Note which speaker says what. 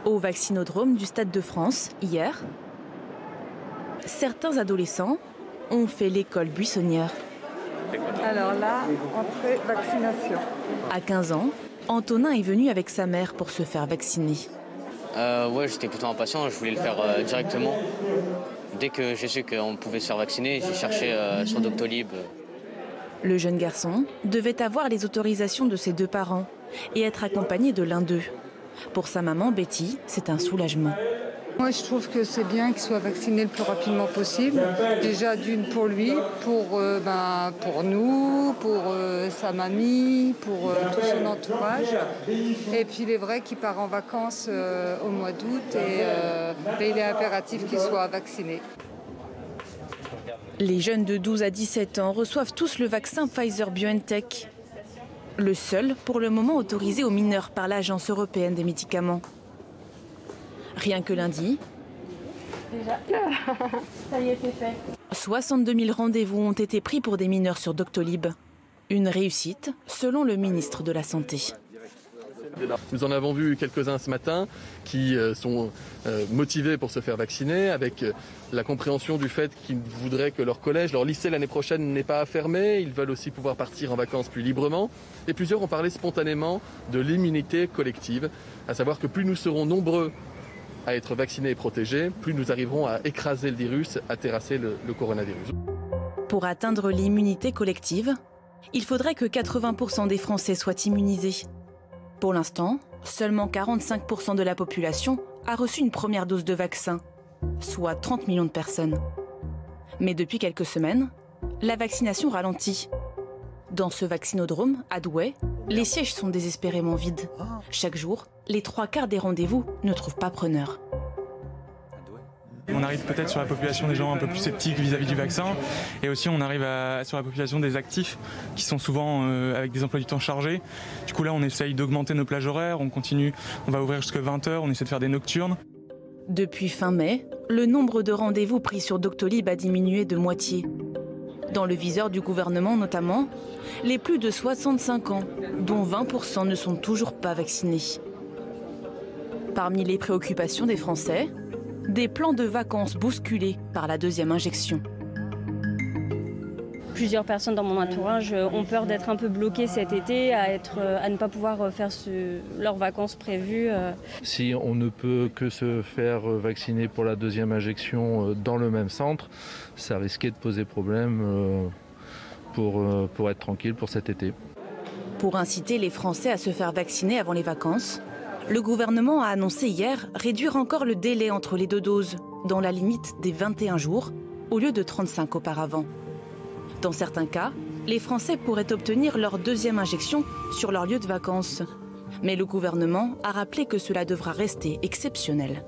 Speaker 1: Au vaccinodrome du Stade de France, hier, certains adolescents ont fait l'école buissonnière.
Speaker 2: Alors là, entrée vaccination.
Speaker 1: À 15 ans, Antonin est venu avec sa mère pour se faire vacciner.
Speaker 3: Ouais, j'étais plutôt impatient, je voulais le faire directement. Dès que j'ai su qu'on pouvait se faire vacciner, j'ai cherché sur Doctolib.
Speaker 1: Le jeune garçon devait avoir les autorisations de ses deux parents et être accompagné de l'un d'eux. Pour sa maman, Betty, c'est un soulagement.
Speaker 2: Moi, je trouve que c'est bien qu'il soit vacciné le plus rapidement possible. Déjà, d'une pour lui, pour nous, pour sa mamie, pour tout son entourage. Et puis, il est vrai qu'il part en vacances au mois d'août et il est impératif qu'il soit vacciné.
Speaker 1: Les jeunes de 12 à 17 ans reçoivent tous le vaccin Pfizer-BioNTech. Le seul, pour le moment, autorisé aux mineurs par l'Agence européenne des médicaments. Rien que lundi,
Speaker 4: ça y est, c'est fait.
Speaker 1: 62 000 rendez-vous ont été pris pour des mineurs sur Doctolib. Une réussite, selon le ministre de la Santé.
Speaker 5: Nous en avons vu quelques-uns ce matin qui sont motivés pour se faire vacciner, avec la compréhension du fait qu'ils voudraient que leur collège, leur lycée l'année prochaine n'ait pas à fermer. Ils veulent aussi pouvoir partir en vacances plus librement. Et plusieurs ont parlé spontanément de l'immunité collective, à savoir que plus nous serons nombreux à être vaccinés et protégés, plus nous arriverons à écraser le virus, à terrasser le coronavirus.
Speaker 1: Pour atteindre l'immunité collective, il faudrait que 80% des Français soient immunisés. Pour l'instant, seulement 45% de la population a reçu une première dose de vaccin, soit 30 millions de personnes. Mais depuis quelques semaines, la vaccination ralentit. Dans ce vaccinodrome, à Douai, les sièges sont désespérément vides. Chaque jour, les 3/4 des rendez-vous ne trouvent pas preneur.
Speaker 6: On arrive peut-être sur la population des gens un peu plus sceptiques vis-à-vis du vaccin, et aussi on arrive sur la population des actifs qui sont souvent avec des emplois du temps chargés. Du coup là on essaye d'augmenter nos plages horaires, on continue, on va ouvrir jusqu'à 20h, on essaie de faire des nocturnes.
Speaker 1: Depuis fin mai, le nombre de rendez-vous pris sur Doctolib a diminué de moitié. Dans le viseur du gouvernement notamment, les plus de 65 ans, dont 20% ne sont toujours pas vaccinés. Parmi les préoccupations des Français, des plans de vacances bousculés par la deuxième injection.
Speaker 4: Plusieurs personnes dans mon entourage ont peur d'être un peu bloquées cet été, à ne pas pouvoir faire leurs vacances prévues.
Speaker 7: Si on ne peut que se faire vacciner pour la deuxième injection dans le même centre, ça risquait de poser problème pour être tranquille pour cet été.
Speaker 1: Pour inciter les Français à se faire vacciner avant les vacances, le gouvernement a annoncé hier réduire encore le délai entre les deux doses, dans la limite des 21 jours, au lieu de 35 auparavant. Dans certains cas, les Français pourraient obtenir leur deuxième injection sur leur lieu de vacances. Mais le gouvernement a rappelé que cela devra rester exceptionnel.